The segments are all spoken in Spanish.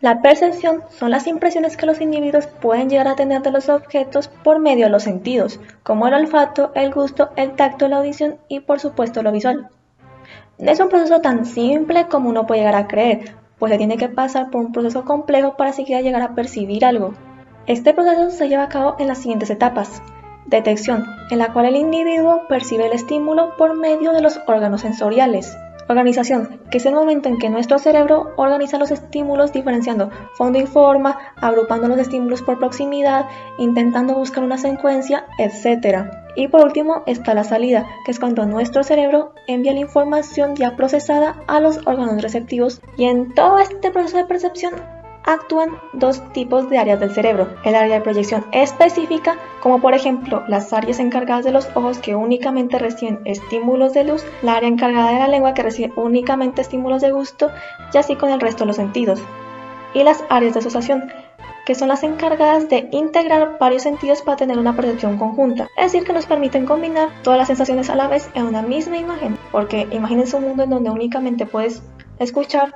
La percepción son las impresiones que los individuos pueden llegar a tener de los objetos por medio de los sentidos, como el olfato, el gusto, el tacto, la audición y por supuesto lo visual. No es un proceso tan simple como uno puede llegar a creer, pues se tiene que pasar por un proceso complejo para siquiera llegar a percibir algo. Este proceso se lleva a cabo en las siguientes etapas. Detección, en la cual el individuo percibe el estímulo por medio de los órganos sensoriales. Organización, que es el momento en que nuestro cerebro organiza los estímulos diferenciando fondo y forma, agrupando los estímulos por proximidad, intentando buscar una secuencia, etc. Y por último está la salida, que es cuando nuestro cerebro envía la información ya procesada a los órganos receptivos, y en todo este proceso de percepción actúan dos tipos de áreas del cerebro: el área de proyección específica, como por ejemplo las áreas encargadas de los ojos que únicamente reciben estímulos de luz, la área encargada de la lengua que recibe únicamente estímulos de gusto, y así con el resto de los sentidos, y las áreas de asociación, que son las encargadas de integrar varios sentidos para tener una percepción conjunta, es decir, que nos permiten combinar todas las sensaciones a la vez en una misma imagen, porque imagínense un mundo en donde únicamente puedes escuchar.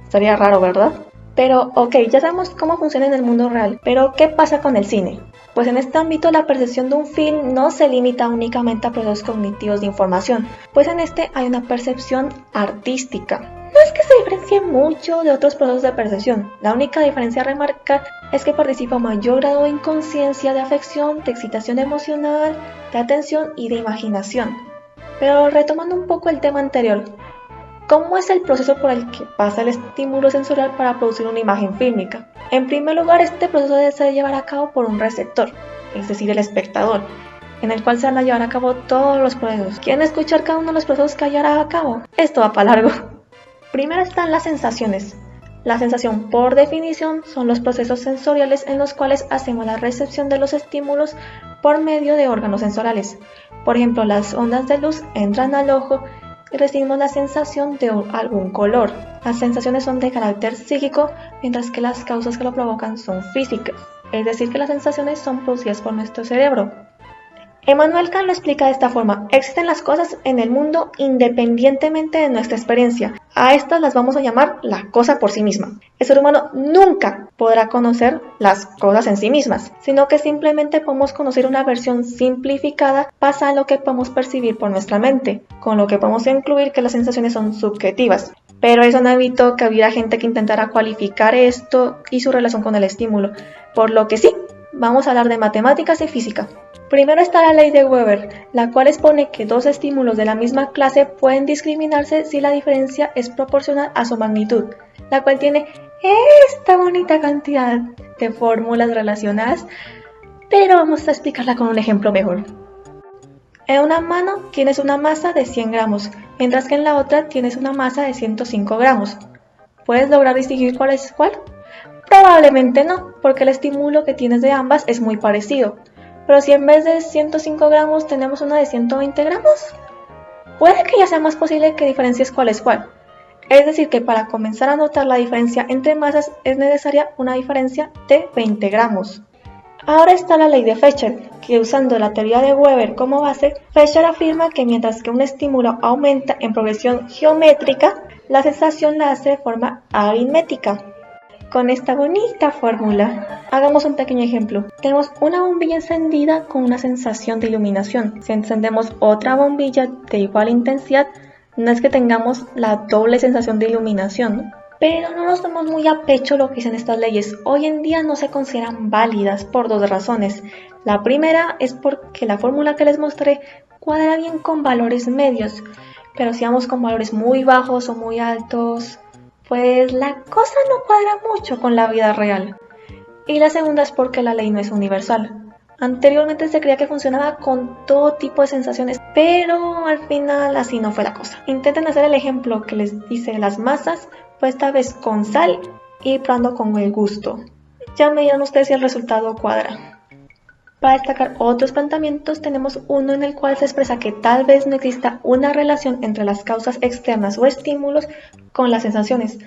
Estaría raro, ¿verdad? Pero ok, ya sabemos cómo funciona en el mundo real, pero ¿qué pasa con el cine? Pues en este ámbito la percepción de un film no se limita únicamente a procesos cognitivos de información, pues en este hay una percepción artística. No es que se diferencie mucho de otros procesos de percepción, la única diferencia a remarcar es que participa un mayor grado de inconsciencia, de afección, de excitación emocional, de atención y de imaginación. Pero retomando un poco el tema anterior, ¿cómo es el proceso por el que pasa el estímulo sensorial para producir una imagen fílmica? En primer lugar, este proceso debe ser llevar a cabo por un receptor, es decir, el espectador, en el cual se van a llevar a cabo todos los procesos. ¿Quieren escuchar cada uno de los procesos que llevará a cabo? Esto va para largo. Primero están las sensaciones. La sensación, por definición, son los procesos sensoriales en los cuales hacemos la recepción de los estímulos por medio de órganos sensoriales. Por ejemplo, las ondas de luz entran al ojo y recibimos la sensación de algún color. Las sensaciones son de carácter psíquico, mientras que las causas que lo provocan son físicas, es decir, que las sensaciones son producidas por nuestro cerebro. Immanuel Kant lo explica de esta forma: existen las cosas en el mundo independientemente de nuestra experiencia. A estas las vamos a llamar la cosa por sí misma. El ser humano nunca podrá conocer las cosas en sí mismas, sino que simplemente podemos conocer una versión simplificada basada en lo que podemos percibir por nuestra mente, con lo que podemos incluir que las sensaciones son subjetivas. Pero eso no evitó que hubiera gente que intentara cualificar esto y su relación con el estímulo, por lo que sí, vamos a hablar de matemáticas y física. Primero está la ley de Weber, la cual expone que dos estímulos de la misma clase pueden discriminarse si la diferencia es proporcional a su magnitud, la cual tiene esta bonita cantidad de fórmulas relacionadas, pero vamos a explicarla con un ejemplo mejor. En una mano tienes una masa de 100 gramos, mientras que en la otra tienes una masa de 105 gramos. ¿Puedes lograr distinguir cuál es cuál? Probablemente no, porque el estímulo que tienes de ambas es muy parecido. Pero si en vez de 105 gramos tenemos una de 120 gramos, puede que ya sea más posible que diferencies cuál es cuál. Es decir, que para comenzar a notar la diferencia entre masas es necesaria una diferencia de 20 gramos. Ahora está la ley de Fechner, que usando la teoría de Weber como base, Fechner afirma que mientras que un estímulo aumenta en progresión geométrica, la sensación la hace de forma aritmética. Con esta bonita fórmula, hagamos un pequeño ejemplo. Tenemos una bombilla encendida con una sensación de iluminación. Si encendemos otra bombilla de igual intensidad, no es que tengamos la doble sensación de iluminación, ¿no? Pero no nos tomamos muy a pecho lo que dicen estas leyes. Hoy en día no se consideran válidas por dos razones. La primera es porque la fórmula que les mostré cuadra bien con valores medios, pero si vamos con valores muy bajos o muy altos, pues la cosa no cuadra mucho con la vida real. Y la segunda es porque la ley no es universal. Anteriormente se creía que funcionaba con todo tipo de sensaciones, pero al final así no fue la cosa. Intenten hacer el ejemplo que les hice de las masas, pues esta vez con sal y probando con el gusto. Ya me dirán ustedes si el resultado cuadra. Para destacar otros planteamientos, tenemos uno en el cual se expresa que tal vez no exista una relación entre las causas externas o estímulos con las sensaciones,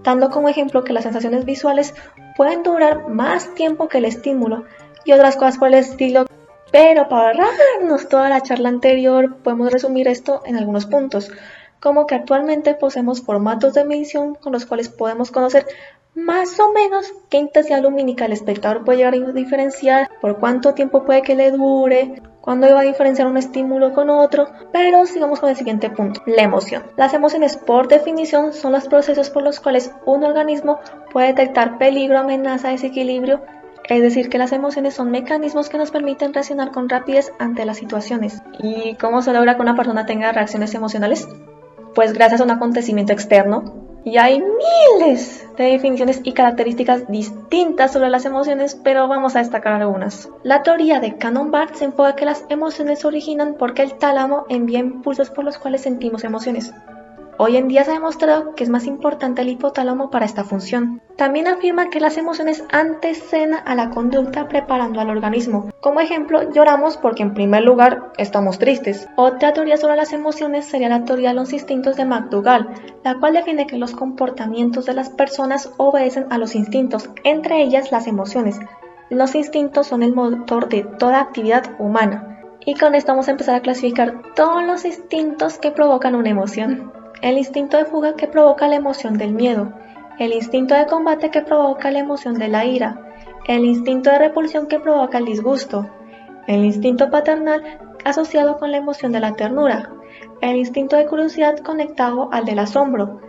dando como ejemplo que las sensaciones visuales pueden durar más tiempo que el estímulo y otras cosas por el estilo. Pero para ahorrarnos toda la charla anterior, podemos resumir esto en algunos puntos. como que actualmente poseemos formatos de medición con los cuales podemos conocer más o menos qué intensidad lumínica el espectador puede llegar a diferenciar, por cuánto tiempo puede que le dure, cuándo va a diferenciar un estímulo con otro. Pero sigamos con el siguiente punto, la emoción. Las emociones, por definición, son los procesos por los cuales un organismo puede detectar peligro, amenaza, desequilibrio. Es decir, que las emociones son mecanismos que nos permiten reaccionar con rapidez ante las situaciones. ¿Y cómo se logra que una persona tenga reacciones emocionales? Pues gracias a un acontecimiento externo. Y hay miles de definiciones y características distintas sobre las emociones, pero vamos a destacar algunas. La teoría de Cannon-Barth se enfoca que las emociones se originan porque el tálamo envía impulsos por los cuales sentimos emociones. Hoy en día se ha demostrado que es más importante el hipotálamo para esta función. También afirma que las emociones anteceden a la conducta preparando al organismo. Como ejemplo, lloramos porque en primer lugar estamos tristes. Otra teoría sobre las emociones sería la teoría de los instintos de McDougall, la cual define que los comportamientos de las personas obedecen a los instintos, entre ellas las emociones. Los instintos son el motor de toda actividad humana. Y con esto vamos a empezar a clasificar todos los instintos que provocan una emoción. El instinto de fuga, que provoca la emoción del miedo, el instinto de combate, que provoca la emoción de la ira, el instinto de repulsión, que provoca el disgusto, el instinto paternal, asociado con la emoción de la ternura, el instinto de curiosidad conectado al del asombro,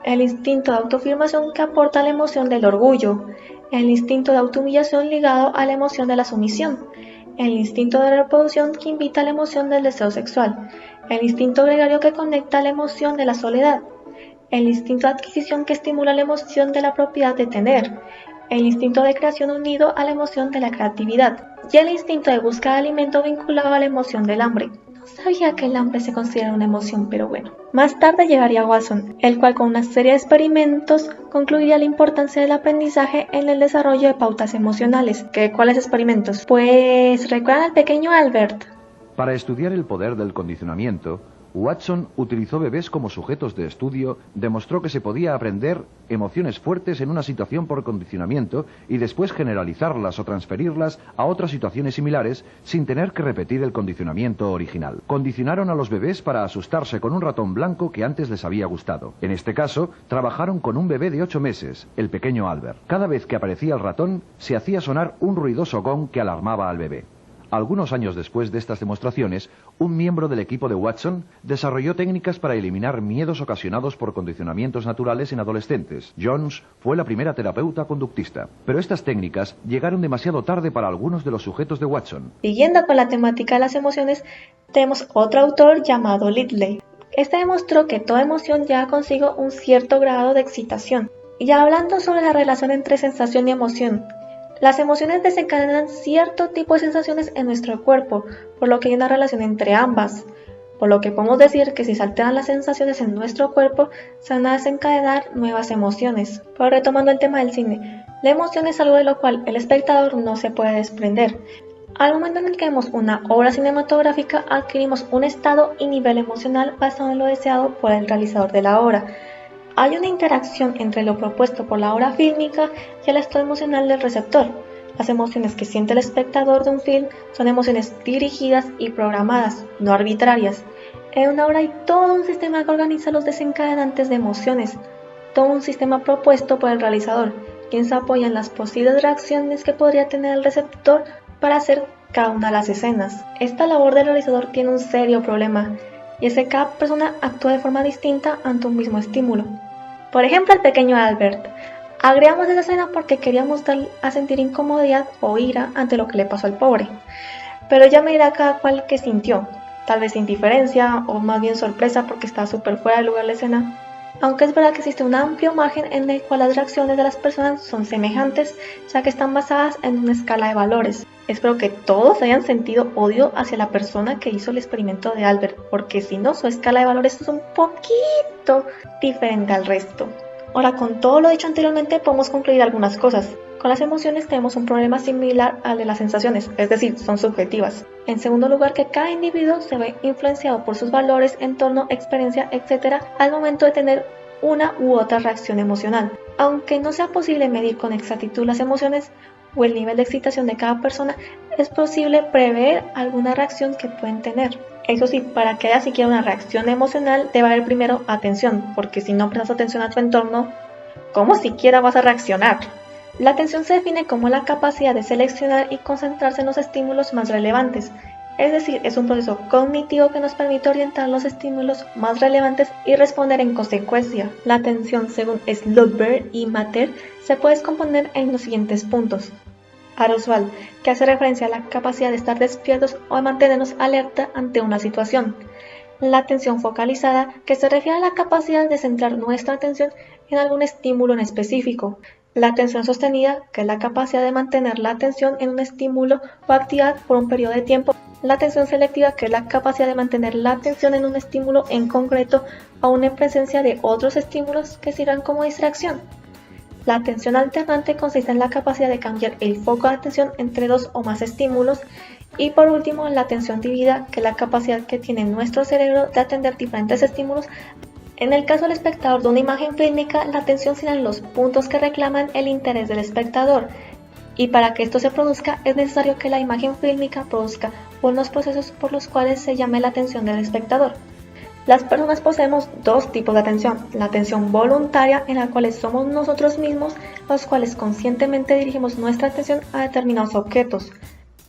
el instinto de autoafirmación, que aporta la emoción del orgullo, el instinto de autohumillación ligado a la emoción de la sumisión, el instinto de reproducción, que invita a la emoción del deseo sexual, el instinto gregario, que conecta a la emoción de la soledad, el instinto de adquisición, que estimula la emoción de la propiedad de tener, el instinto de creación unido a la emoción de la creatividad, y el instinto de búsqueda de alimento vinculado a la emoción del hambre. No sabía que el hambre se considera una emoción, pero bueno. Más tarde llegaría Watson, el cual con una serie de experimentos concluiría la importancia del aprendizaje en el desarrollo de pautas emocionales. ¿Cuáles experimentos? Pues recuerdan al pequeño Albert. Para estudiar el poder del condicionamiento, Watson utilizó bebés como sujetos de estudio, demostró que se podía aprender emociones fuertes en una situación por condicionamiento y después generalizarlas o transferirlas a otras situaciones similares sin tener que repetir el condicionamiento original. Condicionaron a los bebés para asustarse con un ratón blanco que antes les había gustado. En este caso, trabajaron con un bebé de 8 meses, el pequeño Albert. Cada vez que aparecía el ratón, se hacía sonar un ruidoso gong que alarmaba al bebé. Algunos años después de estas demostraciones, un miembro del equipo de Watson desarrolló técnicas para eliminar miedos ocasionados por condicionamientos naturales en adolescentes. Jones fue la primera terapeuta conductista. Pero estas técnicas llegaron demasiado tarde para algunos de los sujetos de Watson. Siguiendo con la temática de las emociones, tenemos otro autor llamado Lidley. Este demostró que toda emoción lleva consigo un cierto grado de excitación. Y ya hablando sobre la relación entre sensación y emoción, las emociones desencadenan cierto tipo de sensaciones en nuestro cuerpo, por lo que hay una relación entre ambas. Por lo que podemos decir que si se alteran las sensaciones en nuestro cuerpo, se van a desencadenar nuevas emociones. Pero retomando el tema del cine, la emoción es algo de lo cual el espectador no se puede desprender. Al momento en el que vemos una obra cinematográfica, adquirimos un estado y nivel emocional basado en lo deseado por el realizador de la obra. Hay una interacción entre lo propuesto por la obra fílmica y el estado emocional del receptor. Las emociones que siente el espectador de un film son emociones dirigidas y programadas, no arbitrarias. En una obra hay todo un sistema que organiza los desencadenantes de emociones, todo un sistema propuesto por el realizador, quien se apoya en las posibles reacciones que podría tener el receptor para hacer cada una de las escenas. Esta labor del realizador tiene un serio problema, y es que cada persona actúa de forma distinta ante un mismo estímulo. Por ejemplo, el pequeño Albert. Agregamos esa escena porque queríamos dar a sentir incomodidad o ira ante lo que le pasó al pobre. Pero ya me dirá cada cual que sintió, tal vez indiferencia o más bien sorpresa porque está súper fuera de lugar la escena. Aunque es verdad que existe un amplio margen en el cual las reacciones de las personas son semejantes, ya que están basadas en una escala de valores. Espero que todos hayan sentido odio hacia la persona que hizo el experimento de Albert, porque si no, su escala de valores es un poquito diferente al resto. Ahora, con todo lo dicho anteriormente, podemos concluir algunas cosas. Con las emociones tenemos un problema similar al de las sensaciones, es decir, son subjetivas. En segundo lugar, que cada individuo se ve influenciado por sus valores, entorno, experiencia, etc. al momento de tener una u otra reacción emocional. Aunque no sea posible medir con exactitud las emociones o el nivel de excitación de cada persona, es posible prever alguna reacción que pueden tener. Eso sí, para que haya siquiera una reacción emocional debe haber primero atención, porque si no prestas atención a tu entorno, ¿cómo siquiera vas a reaccionar? La atención se define como la capacidad de seleccionar y concentrarse en los estímulos más relevantes, es decir, es un proceso cognitivo que nos permite orientar los estímulos más relevantes y responder en consecuencia. La atención, según Sloberg y Matter, se puede descomponer en los siguientes puntos. Arousal, que hace referencia a la capacidad de estar despiertos o de mantenernos alerta ante una situación. La atención focalizada, que se refiere a la capacidad de centrar nuestra atención en algún estímulo en específico. La atención sostenida, que es la capacidad de mantener la atención en un estímulo o actividad por un periodo de tiempo. La atención selectiva, que es la capacidad de mantener la atención en un estímulo en concreto aún en presencia de otros estímulos que sirvan como distracción. La atención alternante consiste en la capacidad de cambiar el foco de atención entre dos o más estímulos. Y por último, la atención dividida, que es la capacidad que tiene nuestro cerebro de atender diferentes estímulos. En el caso del espectador de una imagen fílmica, la atención será en los puntos que reclaman el interés del espectador. Y para que esto se produzca, es necesario que la imagen fílmica produzca unos procesos por los cuales se llame la atención del espectador. Las personas poseemos dos tipos de atención: la atención voluntaria, en la cual somos nosotros mismos los cuales conscientemente dirigimos nuestra atención a determinados objetos,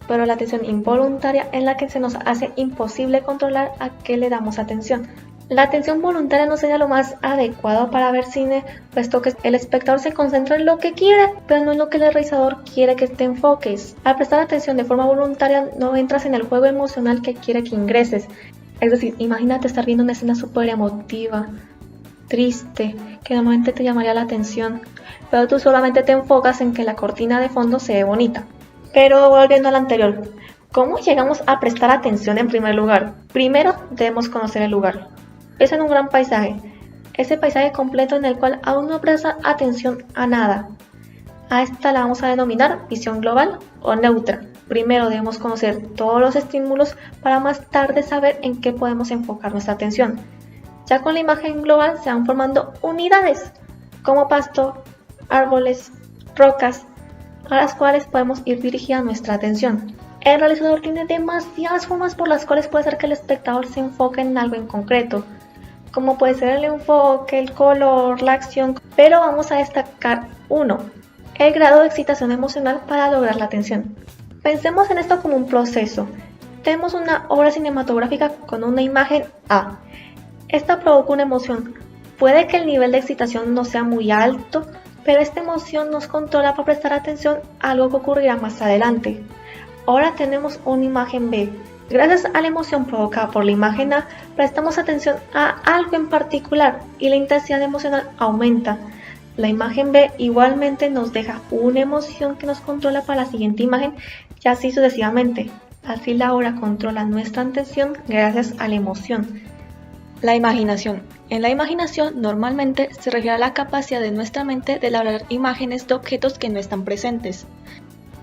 pero la atención involuntaria, en la que se nos hace imposible controlar a qué le damos atención. La atención voluntaria no sería lo más adecuado para ver cine, puesto que el espectador se concentra en lo que quiere, pero no en lo que el realizador quiere que te enfoques. Al prestar atención de forma voluntaria, no entras en el juego emocional que quiere que ingreses. Es decir, imagínate estar viendo una escena súper emotiva, triste, que normalmente te llamaría la atención, pero tú solamente te enfocas en que la cortina de fondo se ve bonita. Pero volviendo al anterior, ¿cómo llegamos a prestar atención en primer lugar? Primero debemos conocer el lugar. Es en un gran paisaje, ese paisaje completo en el cual aún no presta atención a nada. A esta la vamos a denominar visión global o neutra. Primero debemos conocer todos los estímulos para más tarde saber en qué podemos enfocar nuestra atención. Ya con la imagen global se van formando unidades, como pasto, árboles, rocas, a las cuales podemos ir dirigida nuestra atención. El realizador tiene demasiadas formas por las cuales puede hacer que el espectador se enfoque en algo en concreto, como puede ser el enfoque, el color, la acción, pero vamos a destacar uno: el grado de excitación emocional para lograr la atención. Pensemos en esto como un proceso. Tenemos una obra cinematográfica con una imagen A. Esta provoca una emoción. Puede que el nivel de excitación no sea muy alto, pero esta emoción nos controla para prestar atención a algo que ocurrirá más adelante. Ahora tenemos una imagen B. Gracias a la emoción provocada por la imagen A, prestamos atención a algo en particular y la intensidad emocional aumenta. La imagen B igualmente nos deja una emoción que nos controla para la siguiente imagen y así sucesivamente. Así la obra controla nuestra atención gracias a la emoción. La imaginación. En la imaginación normalmente se refiere a la capacidad de nuestra mente de elaborar imágenes de objetos que no están presentes.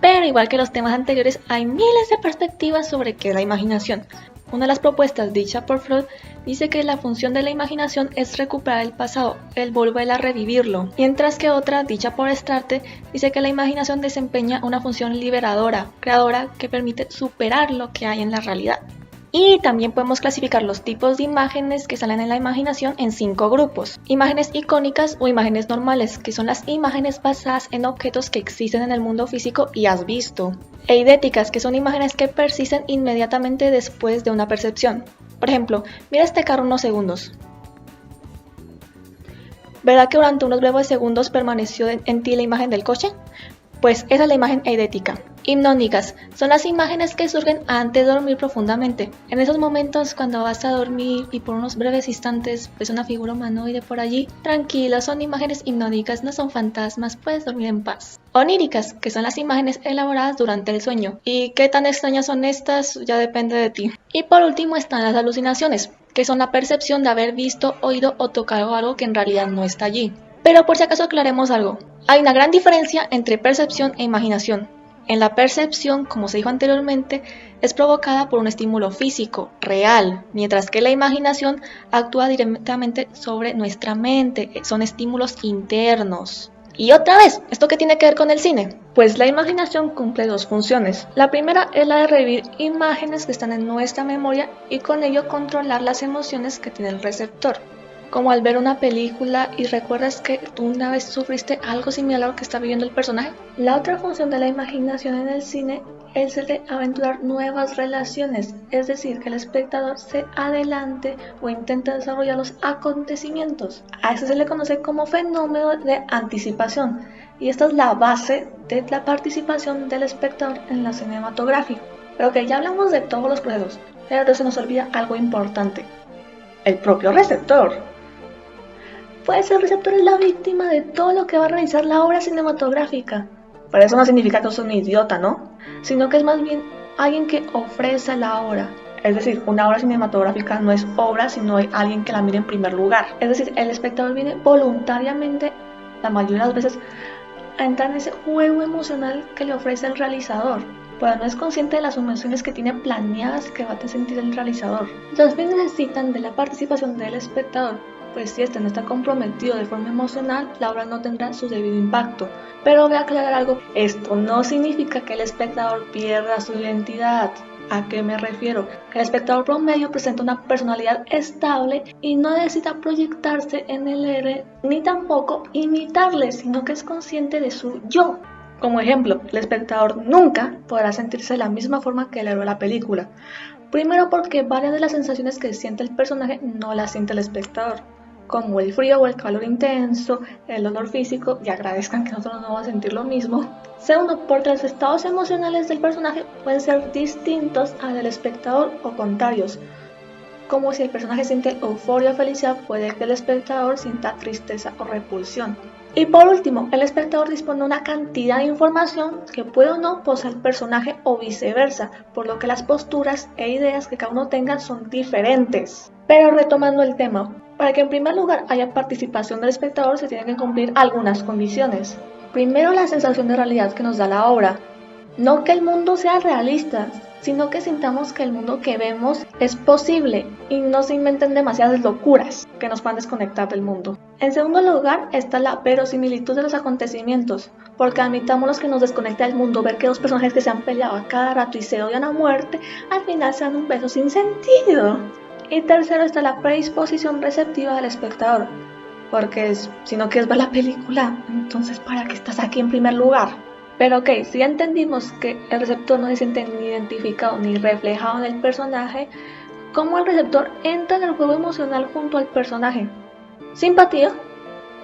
Pero igual que los temas anteriores, hay miles de perspectivas sobre qué es la imaginación. Una de las propuestas dicha por Freud dice que la función de la imaginación es recuperar el pasado, el volver a revivirlo, mientras que otra, dicha por Strate, dice que la imaginación desempeña una función liberadora, creadora, que permite superar lo que hay en la realidad. Y también podemos clasificar los tipos de imágenes que salen en la imaginación en 5 grupos. Imágenes icónicas o imágenes normales, que son las imágenes basadas en objetos que existen en el mundo físico y has visto. Eidéticas, que son imágenes que persisten inmediatamente después de una percepción. Por ejemplo, mira este carro unos segundos. ¿Verdad que durante unos breves segundos permaneció en ti la imagen del coche? Pues esa es la imagen eidética. Hipnóticas son las imágenes que surgen antes de dormir profundamente. En esos momentos cuando vas a dormir y por unos breves instantes ves una figura humanoide por allí, tranquila, son imágenes hipnóticas, no son fantasmas, puedes dormir en paz. Oníricas, que son las imágenes elaboradas durante el sueño. ¿Y qué tan extrañas son estas? Ya depende de ti. Y por último están las alucinaciones, que son la percepción de haber visto, oído o tocado algo que en realidad no está allí. Pero por si acaso aclaremos algo. Hay una gran diferencia entre percepción e imaginación. En la percepción, como se dijo anteriormente, es provocada por un estímulo físico, real, mientras que la imaginación actúa directamente sobre nuestra mente, son estímulos internos. Y otra vez, ¿esto qué tiene que ver con el cine? Pues la imaginación cumple dos funciones. La primera es la de revivir imágenes que están en nuestra memoria y con ello controlar las emociones que tiene el receptor. Como al ver una película y recuerdas que tú una vez sufriste algo similar a lo que está viviendo el personaje. La otra función de la imaginación en el cine es el de aventurar nuevas relaciones, es decir, que el espectador se adelante o intente desarrollar los acontecimientos. A eso se le conoce como fenómeno de anticipación y esta es la base de la participación del espectador en la cinematografía. Pero que ya hablamos de todos los procesos, pero se nos olvida algo importante: el propio receptor. Pues el receptor es la víctima de todo lo que va a realizar la obra cinematográfica. Pero eso no significa que es un idiota, ¿no? Sino que es más bien alguien que ofrece la obra. Es decir, una obra cinematográfica no es obra, sino hay alguien que la mire en primer lugar. Es decir, el espectador viene voluntariamente, la mayoría de las veces, a entrar en ese juego emocional que le ofrece el realizador, pero no es consciente de las emociones que tiene planeadas que va a sentir el realizador. Los fines necesitan de la participación del espectador, pues si este no está comprometido de forma emocional, la obra no tendrá su debido impacto. Pero voy a aclarar algo: esto no significa que el espectador pierda su identidad. ¿A qué me refiero? Que el espectador promedio presenta una personalidad estable y no necesita proyectarse en el héroe ni tampoco imitarle, sino que es consciente de su yo. Como ejemplo, el espectador nunca podrá sentirse de la misma forma que el héroe de la película. Primero porque varias de las sensaciones que siente el personaje no las siente el espectador, como el frío o el calor intenso, el dolor físico, y agradezcan que nosotros no vamos a sentir lo mismo. Segundo, porque los estados emocionales del personaje pueden ser distintos al del espectador o contrarios, como si el personaje siente euforia o felicidad, puede que el espectador sienta tristeza o repulsión. Y por último, el espectador dispone de una cantidad de información que puede o no poseer el personaje o viceversa, por lo que las posturas e ideas que cada uno tenga son diferentes. Pero retomando el tema, para que en primer lugar haya participación del espectador se tienen que cumplir algunas condiciones. Primero, la sensación de realidad que nos da la obra. No que el mundo sea realista, sino que sintamos que el mundo que vemos es posible y no se inventen demasiadas locuras que nos puedan desconectar del mundo. En segundo lugar está la verosimilitud de los acontecimientos, porque admitámonos que nos desconecta del mundo ver que dos personajes que se han peleado a cada rato y se odian a muerte, al final se dan un beso sin sentido. Y tercero está la predisposición receptiva del espectador, porque si no quieres ver la película, entonces ¿para qué estás aquí en primer lugar? Pero ok, si ya entendimos que el receptor no se siente ni identificado ni reflejado en el personaje, ¿cómo el receptor entra en el juego emocional junto al personaje? Simpatía.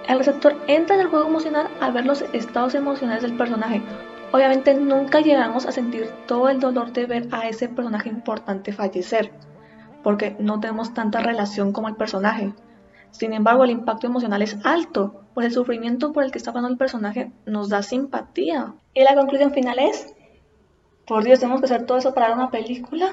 El receptor entra en el juego emocional al ver los estados emocionales del personaje. Obviamente nunca llegamos a sentir todo el dolor de ver a ese personaje importante fallecer, porque no tenemos tanta relación como el personaje. Sin embargo, el impacto emocional es alto, pues el sufrimiento por el que está pasando el personaje nos da simpatía. Y la conclusión final es: por Dios, ¿tenemos que hacer todo eso para ver una película?